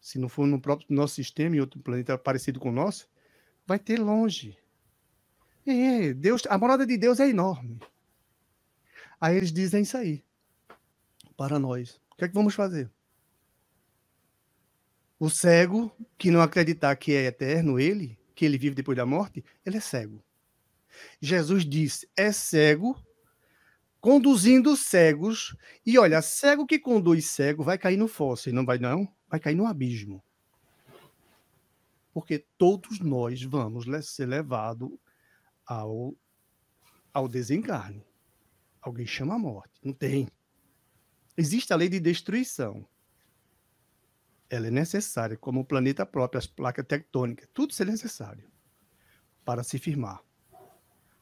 Se não for no próprio nosso sistema, em outro planeta parecido com o nosso, vai ter longe. Deus, a morada de Deus é enorme. Aí eles dizem isso aí para nós. O que é que vamos fazer? O cego, que não acreditar que é eterno ele, que ele vive depois da morte, ele é cego. Jesus disse, é cego, conduzindo cegos. E olha, cego que conduz cego vai cair no fosso, e não vai não, vai cair no abismo. Porque todos nós vamos ser levados ao desencarne. Alguém chama a morte. Não tem. Existe a lei de destruição. Ela é necessária, como o planeta próprio, as placas tectônicas, tudo isso é necessário para se firmar.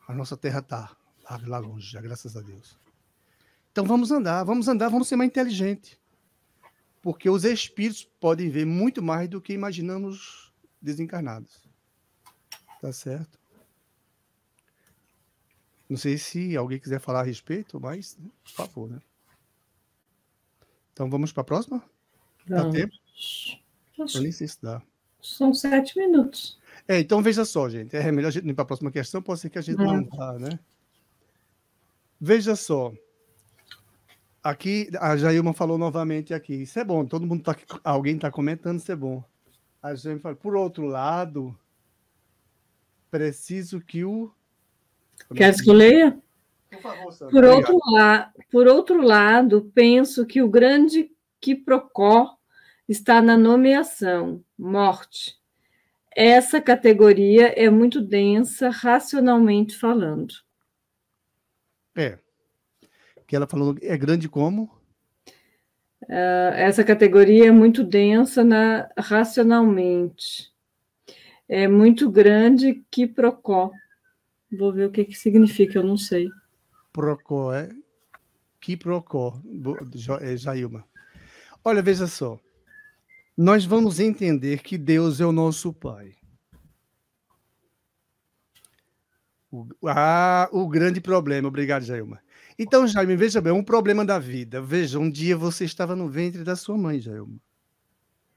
A nossa Terra está lá longe, já, graças a Deus. Então vamos andar, vamos ser mais inteligentes. Porque os espíritos podem ver muito mais do que imaginamos desencarnados. Tá certo? Não sei se alguém quiser falar a respeito, mas, por favor, né? Então vamos para a próxima? Dá tempo? Eu nem sei se dá. São 7 minutos. Então veja só, gente. É melhor a gente ir para a próxima questão, pode ser que a gente não vá, né? Veja só. Aqui, a Jailma falou novamente aqui. Isso é bom, todo mundo tá. Alguém está comentando, isso é bom. A Jailma fala, por outro lado, preciso que o. Queres que eu leia? Por favor, Sandra. Por outro lado, penso que o grande quiprocó está na nomeação, morte. Essa categoria é muito densa, racionalmente falando. Que ela falou, é grande como? Essa categoria é muito densa racionalmente. É muito grande quiprocó. Vou ver o que significa, eu não sei. Procó, quiprocó, Jailma. Olha, veja só. Nós vamos entender que Deus é o nosso Pai. O grande problema. Obrigado, Jailma. Então, Jaime, veja bem, um problema da vida. Veja, um dia você estava no ventre da sua mãe, Jailma.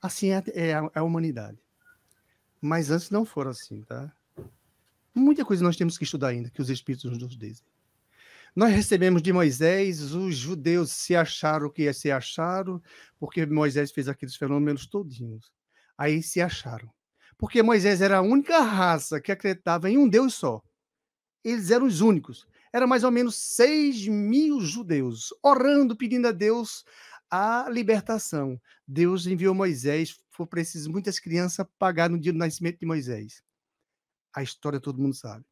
Assim é a humanidade. Mas antes não for assim, tá? Muita coisa nós temos que estudar ainda, que os Espíritos nos dizem. Nós recebemos de Moisés, os judeus se acharam o que se acharam, porque Moisés fez aqueles fenômenos todinhos. Aí se acharam. Porque Moisés era a única raça que acreditava em um Deus só. Eles eram os únicos. Era mais ou menos 6.000 judeus, orando, pedindo a Deus a libertação. Deus enviou Moisés, foi preciso muitas crianças pagar no dia do nascimento de Moisés. A história todo mundo sabe.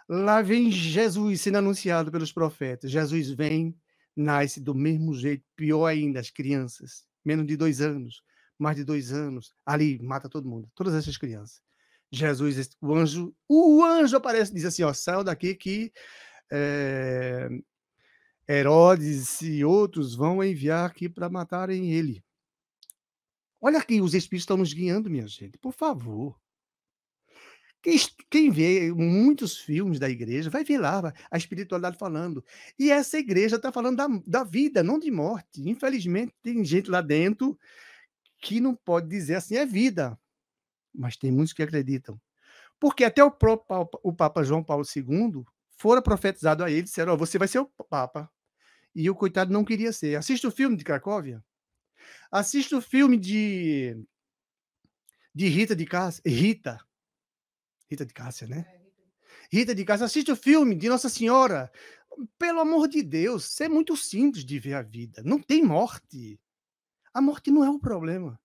Lá vem Jesus sendo anunciado pelos profetas. Jesus vem, nasce do mesmo jeito, pior ainda, as crianças, menos de 2 anos, mais de 2 anos, ali mata todo mundo, todas essas crianças. Jesus, o anjo aparece e diz assim, ó, saiam daqui que Herodes e outros vão enviar aqui para matarem ele. Olha aqui, os espíritos estão nos guiando, minha gente, por favor. Quem vê muitos filmes da igreja, vai ver lá a espiritualidade falando. E essa igreja está falando da vida, não de morte. Infelizmente, tem gente lá dentro que não pode dizer assim, é vida. Mas tem muitos que acreditam. Porque até o próprio o Papa João Paulo II fora profetizado a ele, disseram, oh, você vai ser o Papa. E o coitado não queria ser. Assista o filme de Cracóvia. Assista o filme de Rita de Cássia. Rita de Cássia, né? Rita de Cássia, assiste o filme de Nossa Senhora. Pelo amor de Deus, isso é muito simples de ver a vida. Não tem morte. A morte não é o problema.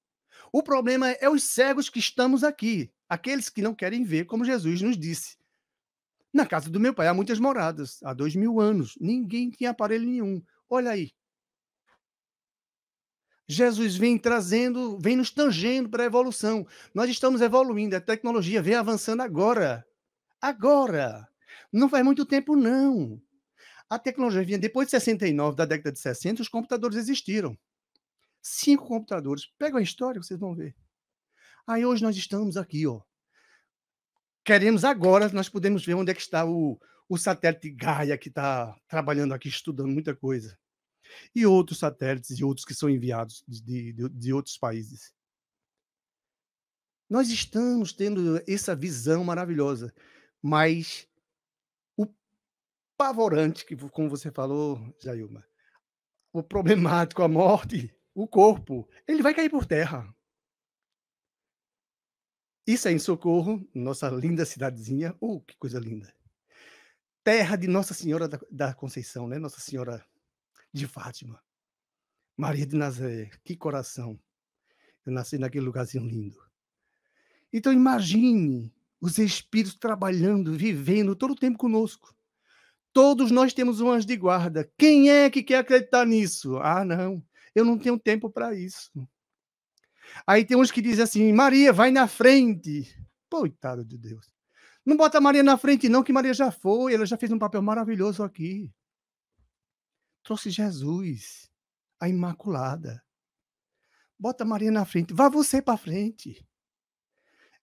O problema é os cegos que estamos aqui. Aqueles que não querem ver, como Jesus nos disse. Na casa do meu pai há muitas moradas. Há 2.000 anos. Ninguém tinha aparelho nenhum. Olha aí. Jesus vem nos tangendo para a evolução. Nós estamos evoluindo. A tecnologia vem avançando agora. Agora. Não faz muito tempo, não. A tecnologia vinha depois de 69, da década de 60, os computadores existiram. 5 computadores. Pega a história, vocês vão ver. Aí hoje nós estamos aqui, ó. Queremos agora, nós podemos ver onde é que está o satélite Gaia, que está trabalhando aqui, estudando muita coisa. E outros satélites e outros que são enviados de outros países. Nós estamos tendo essa visão maravilhosa, mas apavorante, que como você falou, Jailma, o problemático, a morte, o corpo, ele vai cair por terra. Isso é em Socorro, nossa linda cidadezinha. Que coisa linda. Terra de Nossa Senhora da Conceição, né, Nossa Senhora de Fátima, Maria de Nazaré, que coração. Eu nasci naquele lugarzinho lindo. Então imagine os espíritos trabalhando, vivendo todo o tempo conosco. Todos nós temos um anjo de guarda. Quem é que quer acreditar nisso? Ah, não, eu não tenho tempo para isso. Aí tem uns que dizem assim: Maria, vai na frente. Coitado de Deus. Não bota Maria na frente, não, que Maria já foi, ela já fez um papel maravilhoso aqui. Trouxe Jesus, a Imaculada. Bota Maria na frente, vá você para frente.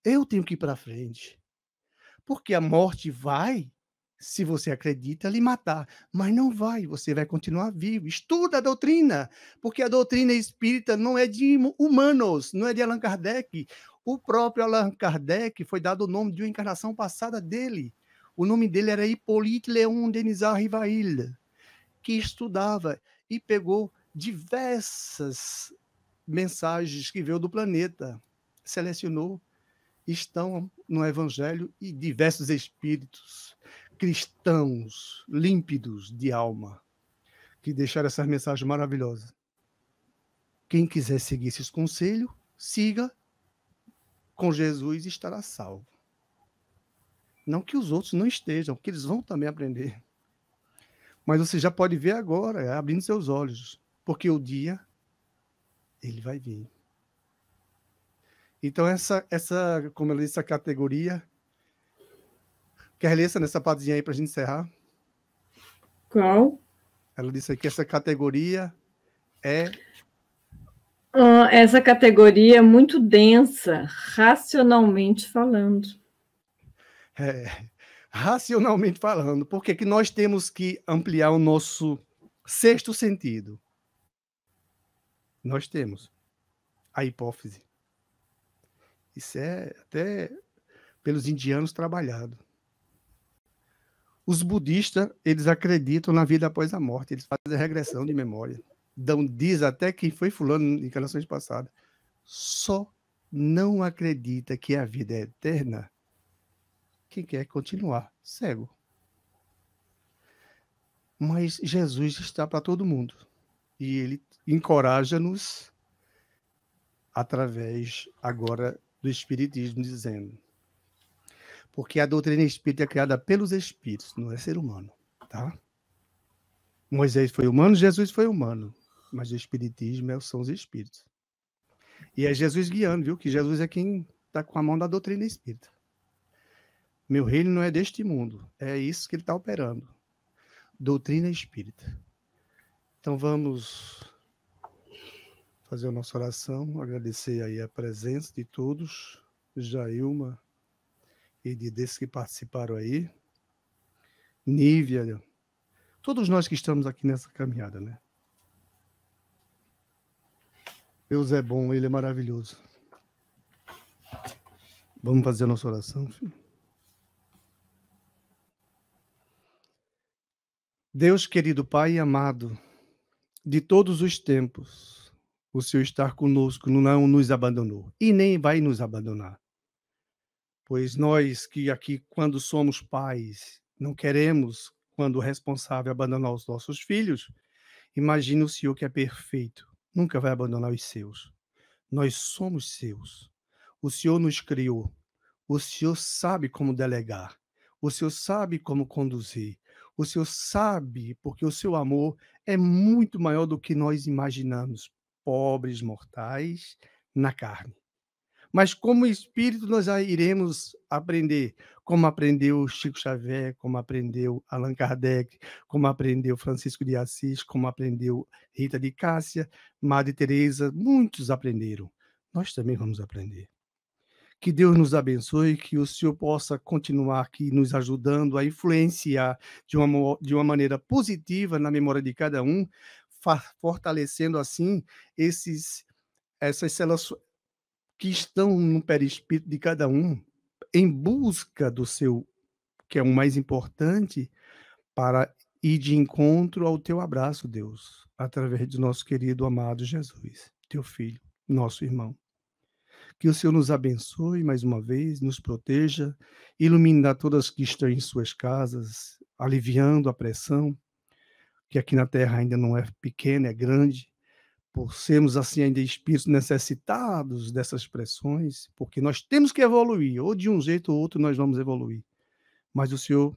Eu tenho que ir para frente. Porque a morte vai, se você acredita, lhe matar. Mas não vai, você vai continuar vivo. Estuda a doutrina, porque a doutrina espírita não é de humanos, não é de Allan Kardec. O próprio Allan Kardec foi dado o nome de uma encarnação passada dele. O nome dele era Hippolyte Léon Denisard Rivail, que estudava e pegou diversas mensagens que veio do planeta, selecionou, estão no Evangelho, e diversos espíritos cristãos límpidos de alma que deixaram essas mensagens maravilhosas. Quem quiser seguir esses conselhos, siga com Jesus e estará salvo. Não que os outros não estejam, porque eles vão também aprender. Mas você já pode ver agora, abrindo seus olhos, porque o dia, ele vai vir. Então, como eu disse, essa categoria... Quer ler nessa partezinha aí para a gente encerrar? Qual? Ela disse aí que essa categoria é... Essa categoria é muito densa, racionalmente falando. Racionalmente falando, porque que nós temos que ampliar o nosso sexto sentido. Nós temos a hipófise. Isso é até pelos indianos trabalhado. Os budistas, eles acreditam na vida após a morte, eles fazem regressão de memória. Diz até quem foi fulano em encarnações passadas. Só não acredita que a vida é eterna quem quer continuar cego. Mas Jesus está para todo mundo. E ele encoraja-nos através agora do Espiritismo, dizendo: porque a doutrina espírita é criada pelos espíritos, não é ser humano, tá? Moisés foi humano, Jesus foi humano, mas o Espiritismo são os espíritos. E é Jesus guiando, viu? Que Jesus é quem está com a mão da doutrina espírita. Meu reino não é deste mundo, é isso que ele está operando. Doutrina espírita. Então vamos fazer a nossa oração, agradecer aí a presença de todos, Jailma e desses que participaram aí, Nívia, todos nós que estamos aqui nessa caminhada, né? Deus é bom, Ele é maravilhoso. Vamos fazer a nossa oração, filho? Deus querido Pai e amado, de todos os tempos, o Senhor estar conosco, não nos abandonou e nem vai nos abandonar. Pois nós que aqui, quando somos pais, não queremos, quando responsável, abandonar os nossos filhos, imagine o Senhor que é perfeito, nunca vai abandonar os seus. Nós somos seus. O Senhor nos criou. O Senhor sabe como delegar. O Senhor sabe como conduzir. O Senhor sabe, porque o seu amor é muito maior do que nós imaginamos, pobres mortais na carne. Mas como espírito nós iremos aprender, como aprendeu Chico Xavier, como aprendeu Allan Kardec, como aprendeu Francisco de Assis, como aprendeu Rita de Cássia, Madre Teresa, muitos aprenderam. Nós também vamos aprender. Que Deus nos abençoe, que o Senhor possa continuar aqui nos ajudando a influenciar de uma maneira positiva na memória de cada um, fortalecendo assim essas células que estão no perispírito de cada um, em busca do seu, que é o mais importante, para ir de encontro ao teu abraço, Deus, através do nosso querido, amado Jesus, teu Filho, nosso irmão. Que o Senhor nos abençoe mais uma vez, nos proteja, ilumine a todas que estão em suas casas, aliviando a pressão, que aqui na terra ainda não é pequena, é grande, por sermos assim ainda espíritos necessitados dessas pressões, porque nós temos que evoluir, ou de um jeito ou outro nós vamos evoluir. Mas o Senhor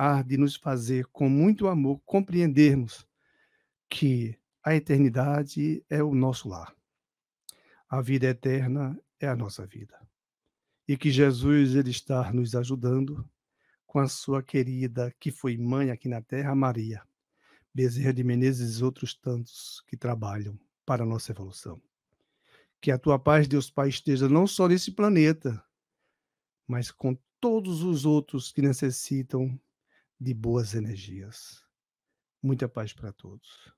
há de nos fazer, com muito amor, compreendermos que a eternidade é o nosso lar. A vida eterna é a nossa vida. E que Jesus ele está nos ajudando com a sua querida, que foi mãe aqui na terra, Maria Bezerra de Menezes e outros tantos que trabalham para a nossa evolução. Que a tua paz, Deus Pai, esteja não só nesse planeta, mas com todos os outros que necessitam de boas energias. Muita paz para todos.